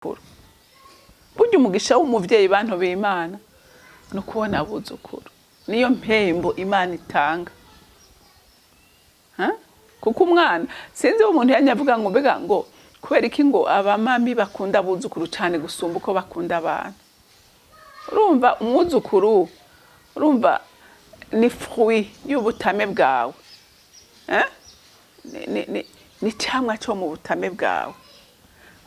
burya umugisha w'umuvyeyi bantu b'Imana no kubona abuzukuru niyo mpembo Imana itanga kuko umwana sinzi umuntu yanyavuga ngo mbega ngo kubera iki ngo abamami bakunda abuzukuru cyane gusumba uko bakunda abana urumva umwuzukuru urumva ni fruit y'ubutame bwawe ni cyamwa cyo mu butame bwawe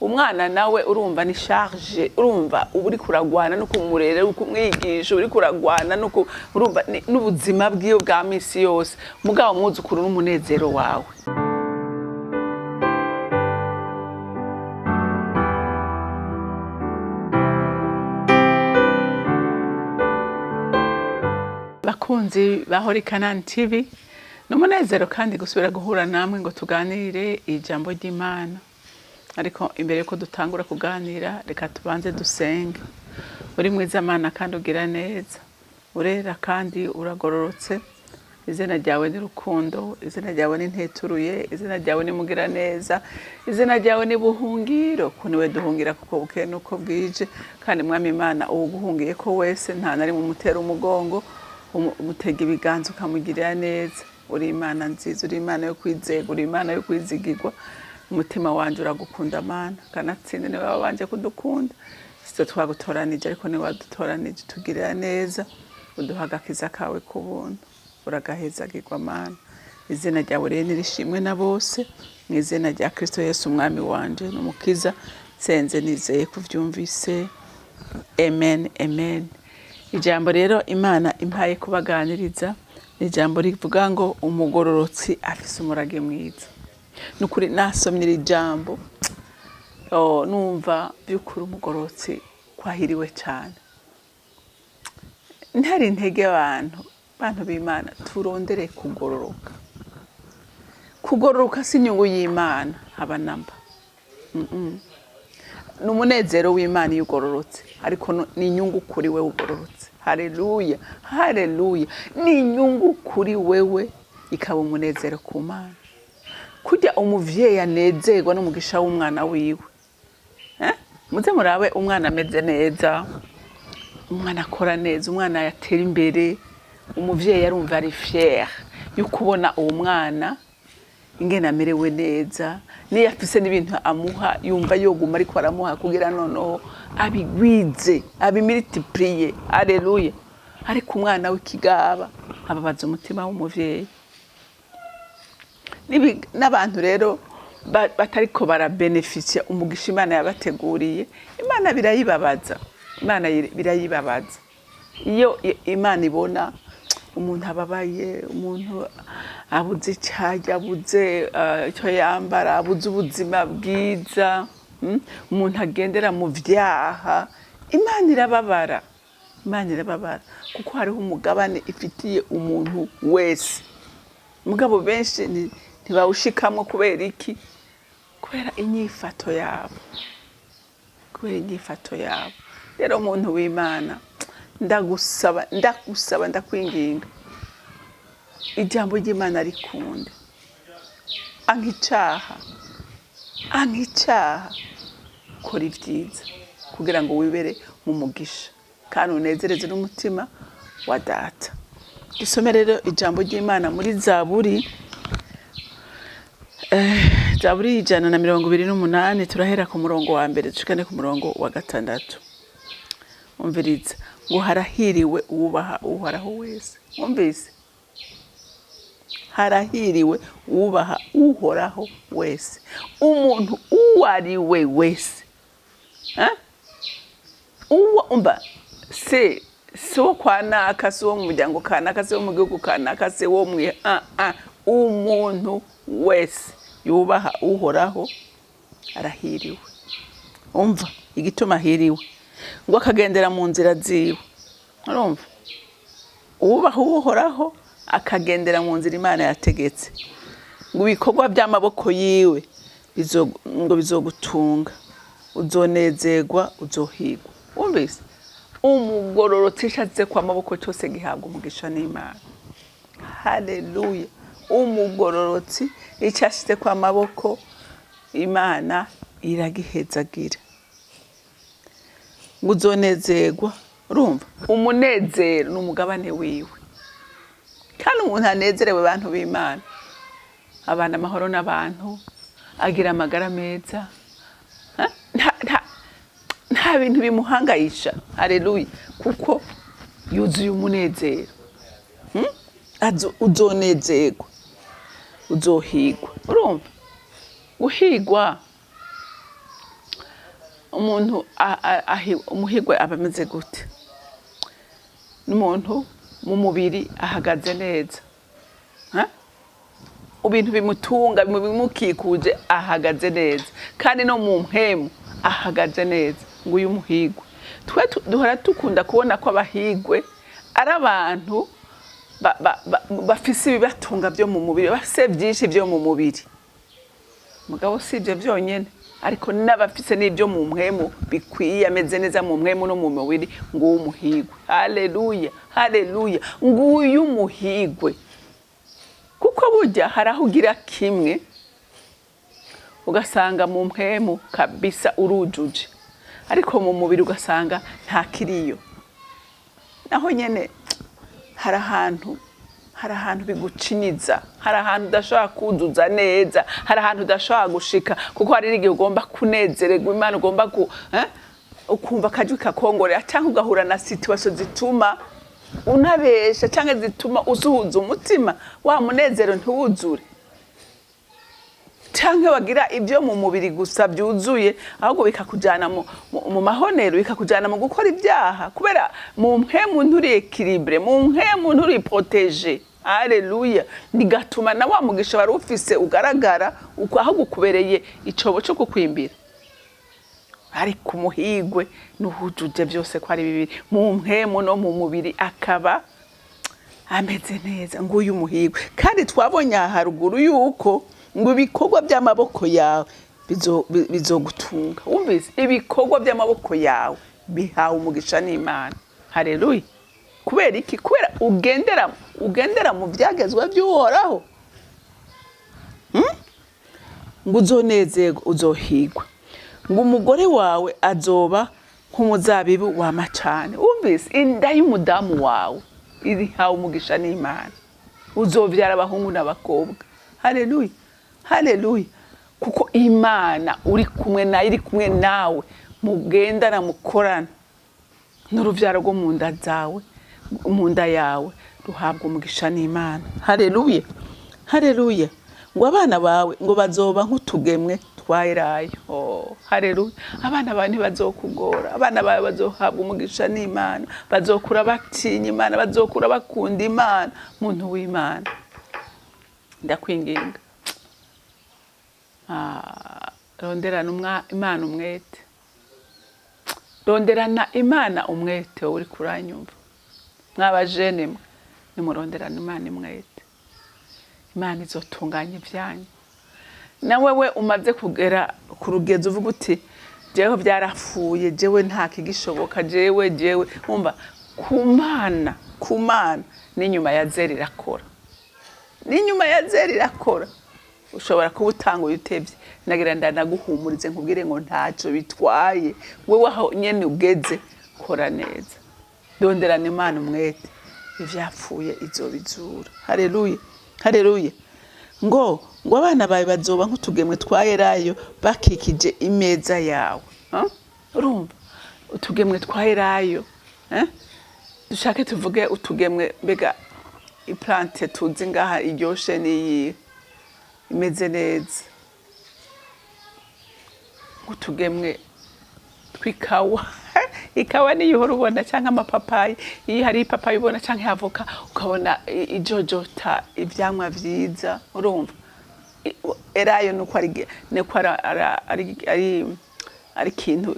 umwana nawe urumva ni charge urumva uburi kuragwana no kumurera ukumwigisha uri kuragwana no urumva n'ubuzima bwiyo bwa misi yose mugabo umwuzukuru n'umunezero wawe bakunzi bahori Kanani TV n'umunezero kandi gusubira guhura namwe ngo tuganire ijambo ry'Imana ariko imbere yuko dutangura kuganira reka tubanze dusenge uri mwiza Mana kandi ugira neza urera kandi uragororotse izina ryawe ni rukundo izina ryawe ni nteturuye izina ryawe ni mugira neza izina ryawe ni buhungiro kuniwe duhungira kuko buke nuko bwije kandi mwami Imana uguhungiye ko wese nta nari mu mutera umugongo umutega ibiganza ukamugirira neza uri Imana nziza uri Imana yo kwizega uri Imana yo kwizigirwa umutima wanje uragukunda Mana kanatsinde niwe wabanje kudukunda sito twagutoranije ariko ni wadutoranije tugirira neza uduhagakiza kawe kubuntu uragahezagirwa Mana izina ryawe rero nirishimwe na bose mu izina rya Kristo Yesu umwami wanje n'umukiza senze nizeye kuvyumvise amen amen. Ijambo rero Imana impaye kubaganiriza ni ijambo rivuga ngo umugororotsi afise umurage mwiza nukuri nasomye iri jambo numva byukuri umugororotsi kwahiriwe cyane ntari intege abantu b'Imana turondere kugororoka si inyungu y'Imana abanamba n'umunezero w'Imana y'ugororotse ariko ni inyungu kuri wewe ugororotse haleluya haleluya ni inyungu kuri wewe ikaba umunezero ku Mana kujya umuvyeyi anezerwa n'umugisha w'umwana wiwe muze murabe umwana ameze neza umwana akora neza umwana yatera imbere umuvyeyi arumva ari fier yo kubona uwo mwana ingena amerewe neza niyo afise n'ibintu amuha yumva yoguma ariko aramuha kugira noneho abigwize abimultiplier haleluya ariko umwana w'ikigaba ababaza umutima w'umuvyeyi n'abantu rero batariko barabeneficia umugisha Imana yabateguriye Imana birayibabaza iyo Imana ibona umuntu ababaye umuntu abuze icyaje abuze icyo yambara abuze ubuzima bwiza umuntu agendera mu vyaha Imana irababara kuko hariho umugabane ifitiye umuntu wese mugabo benshi ntibawushikamo kubera iki kubera inyifato yabo rero umuntu w'Imana ndagusaba ndakwinginga ijambo ry'Imana rikunde ankicaha kora ibyiza kugira ngo wibere mu mugisha kandi unezereze n'umutima wa data dusome rero ijambo ry'Imana muri Zaburi 128 turahera ku murongo wa mbere dushikane ku murongo wa 6 umviriza ngo harahiriwe ubaha uhoraho wese umvise harahiriwe ubaha uhoraho wese umuntu uwariwe wese umba so kwanaka so mu muryango kanaka so mu gihugu kanaka se wo mwe umuntu wese yubaha uhoraho arahiriwe umva igituma hiriwe ngo akagendera mu nzira ziwe urumva ubaha uhoraho akagendera mu nzira Imana yategetse ngo ibikorwa by'amaboko yiwe ngo bizogutunga uzonezerwa uzohigwa umvise umugororotsi ishatse kwa maboko cyose gihabwa umugisha n'Imana haleluya umugororotsi icyashyize kwa maboko Imana iragihezagira ngo uzonezerwa urumva umunezero n'umugabane wiwe kandi umuntu anezerewe abantu b'Imana abana amahoro n'abantu agira amagara meza nta bintu bimuhangayisha haleluya kuko yuzuye umunezero uzonezerwa uzohigwa urumva guhigwa umuntu umuhigwe abameze gute n'umuntu mu mubiri ahagaze neza ibintu bimutunga bimukikuje ahagaze neza kandi no mu mpemu ahagaze neza ngo uyu muhigwe twe duhora tukunda kubona ko abahigwe ari abantu bafise ibibatunga byo mu mubiri bafise byinshi byo mu mubiri mugabo si ibyo byonyene ariko n'abafise n'ibyo mu mpemu bikwiye ameze neza mu mpemu no mu mubiri ngo umuhigwe haleluya haleluya ngo uyu muhigwe kuko burya harahugira kimwe ugasanga mu mpemu kabisa urujuje ariko mu mubiri ugasanga nta kiriyo naho nyene hari ahantu biguciniza hari ahantu udashobora kuzuza neza hari ahantu udashobora gushika kuko hari n'igihe ugomba kunezererwa Imana ugomba ukumva akajwi kakongorera cyangwa ugahura na situation zituma unabesha cyangwa zituma usuhuza umutima wa munezero ntuwuzure cyangwa wagira ibyo mu mubiri gusa byuzuye ahubwo bikakujana mu mahonero bikakujana mu gukora ibyaha kubera mu mpemu nturi equilibre mu mpemu nturi protege haleluya nigatuma na wa mugisha wari ufise ugaragara uko aho gukubereye icobo cyo kukwimbira ariko umuhigwe nuhujuje byose ko ari bibiri mu mpemu no mu mubiri akaba ameze neza ngo uyu muhigwe kandi twabonye haruguru yuko ngo ibikorwa by'amaboko yawe bizogutunga wumvise ibikorwa by'amaboko yawe bihawe umugisha n'Imana haleluya kubera iki kubera ugendera mu byagezwe by'uhoraho ngo uzonezerwa uzohigwa ngo umugore wawe azoba nk'umuzabibu w'amacane wumvise inda y'umudamu wawe irihawe umugisha n'Imana uzovyara abahungu n'abakobwa haleluya haleluya kuko Imana uri kumwe nayo iri kumwe nawe mugendana mukorana n'uruvyaro rwo mu nda zawe mu nda yawe ruhabwa umugisha n'Imana haleluya haleluya ngo abana bawe ngo bazoba nk'utugemwe twaerayo haleluya abana bawe ntibazokugora abana bawe bazohabwa umugisha n'Imana bazokura batinya Imana bazokura bakunda Imana muntu w'Imana ndakwinginga ronderana Imana umwete ronderana Imana umwete uri kuranyumva mwabajene mwe nimuronderana Imana umwete Imana izotunganya ibyanyu nawe we umaze kugera ku rugezo uvuga uti jewe byarafuye jewe nta kigishoboka jewe umva kumana n'inyuma ya zeri irakora n'inyuma ya zeri irakora ushobora kubutanga uyutevye nagira ndanaguhumurize nkubwire ngo ntaco bitwaye wewe aho nyene ugeze kora neza donderana Imana umwete ivyapfuye izobizura haleluya haleluya ngo abana bawe bazoba nk'utugemwe twaerayo bakikije imeza yawe urumva utugemwe twaerayo dushake tuvuge utugemwe mbega iplante tuzi ngaha iryoshe niyi imeze neza utugemwe twikawa ikawa niyo uhora ubona cyangwa amapapayi iyo hari ipapayi ubona cyangwa avoka ukabona ijojota ivyamwa vyiza urumva erayo nuko ari kintu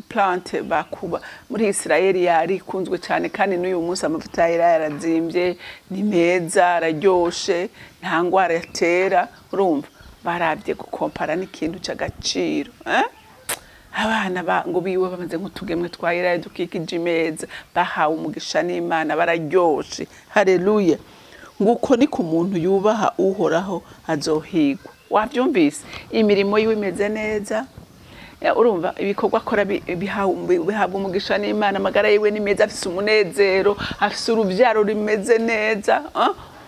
plante bakuba muri Israeli yari kunzwe cyane kandi n'uyu munsi amavuta yarazimbye ni meza araryoshe nta ngwara yatera urumva barabye gukompara n'ikintu cy'agaciro abana ngo biwe bamaze nk'utugemwe twaerayo dukikije imeza bahawe umugisha n'Imana bararyoshe haleluya nguko ni ku muntu yubaha uhoraho azohigwa wabyumvise imirimo yiwe imeze neza urumva ibikorwa akora bihabwa umugisha n'Imana, amagara yiwe ni meza, afise umunezero, afise uruvyaro rimeze neza.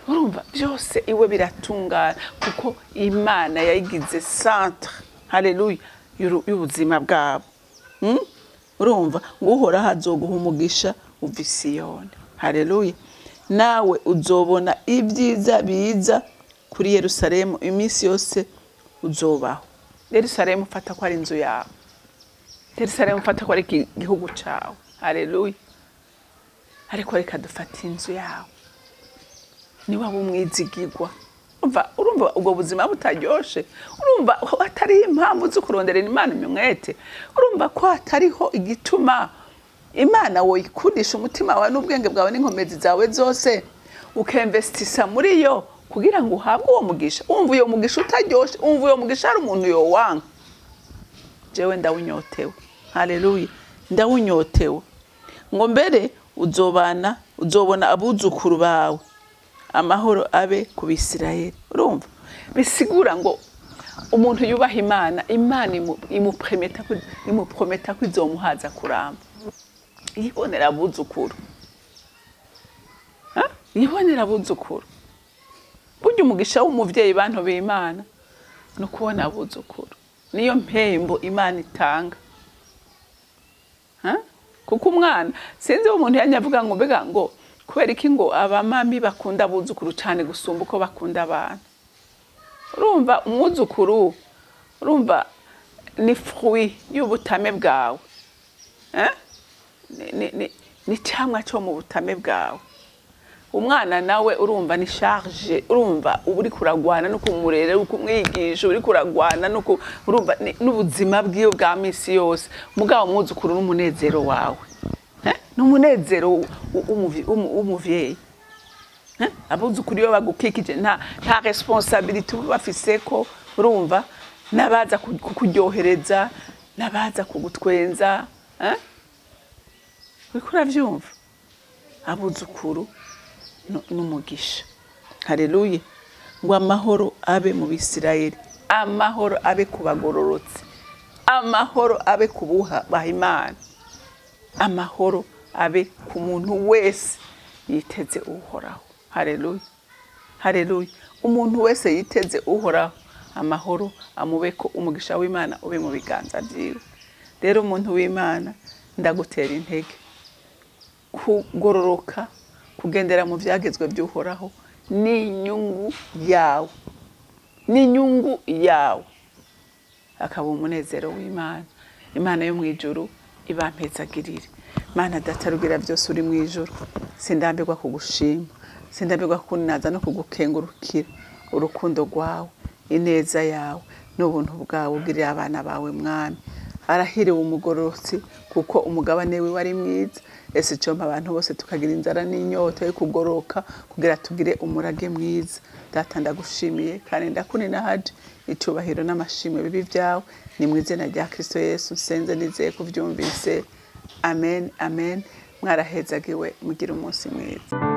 Urumva byose iwe biratungana kuko Imana yayigize centre, haleluya, y'ubuzima bwabo. Urumva nguhora hazoguha umugisha uva i Siyoni, haleluya. Nawe uzobona ibyiza biza kuri Yerusalemu iminsi yose uzobaho. Yerusalemu fata ko ari inzu yawe, Yerusalemu fata ko ari igihugu cyawe, haleluya. Ariko reka dufata inzu yawe, ni waba umwizigirwa. Urumva ubwo buzima butaryoshe, urumva atari impamvu zo kuronderera Imana imwete, urumva ko atariho igituma Imana woyikundisha umutima wawe n'ubwenge bwawe n'inkomezi zawe zose, ukemvestisa muri yo kugira ngo uhabwe uwo mugisha. Umva uyo mugisha utaryoshe, umva uyo mugisha ari umuntu yowanga. Jewe ndawunyotewe, haleluya, ndawunyotewe. Ngo mbere uzobona abuzukuru bawe, amahoro abe ku Bisirayeli. Urumva bisigura ngo umuntu yubaha Imana, Imana imuprometa ko izomuhaza kuramba. Yibonera abuzukuru, yibonera abuzukuru. Burya umugisha w'umuvyeyi bantu b'Imana no kubona abuzukuru, niyo mpembo Imana itanga. Kuko umwana sinzi umuntu yanyavuga ngo mbega ngo kubera iki ngo abamami bakunda abuzukuru cyane gusumba uko bakunda abana. Urumva umwuzukuru, urumva ni fruit y'ubutame bwawe, ni cyamwa cyo mu butame bwawe. Umwana nawe urumva ni charge, urumva uri kuragwana no kumurera, ukumwigisha, uri kuragwana no urumva n'ubuzima bwiyo bwa misi yose. Mugabo umwuzukuru n'umunezero wawe, n'umunezero w'umuvyeyi. Abuzukuru iyo bagukikije nta responsabilité bafise ko, urumva nabaza kukuryohereza, nabaza kugutwenza. Uriko vyumva abuzukuru n'umugisha, haleluya. Ngo amahoro abe mu Bisirayeli, amahoro abe ku bagororotsi, amahoro abe ku bubaha Imana, amahoro abe ku muntu wese yiteze uhoraho, haleluya, haleluya. Umuntu wese yiteze uhoraho, amahoro amubeko, umugisha w'Imana ube mu biganza byiwe. Rero umuntu w'Imana ndagutera intege kugororoka, kugendera mu vyagezwe by'uhoraho n'inyungu yawe, n'inyungu yawe, akaba umunezero w'Imana. Imana yo mwijuru ibampezagirire. Mana datarugira byose uri mwijuru, sindambirwa kugushima, sindambirwa kunaza no kugukengurukira urukundo rwawe, ineza yawe n'ubuntu bwawe ugirira abana bawe Mwami. Arahiriwe umugororotsi kuko umugabane we wari mwiza. Ese cyomba abantu bose tukagira inzara n'inyota yo kugoroka kugira tugire umurage mwiza. Data ndagushimiye kandi ndakunina haje icyubahiro n'amashimwe bibi byawe, ni mu izina rya Kristo Yesu senze nizeye kuvyumvise. Amen, amen. Mwarahezagiwe, mugira umunsi mwiza.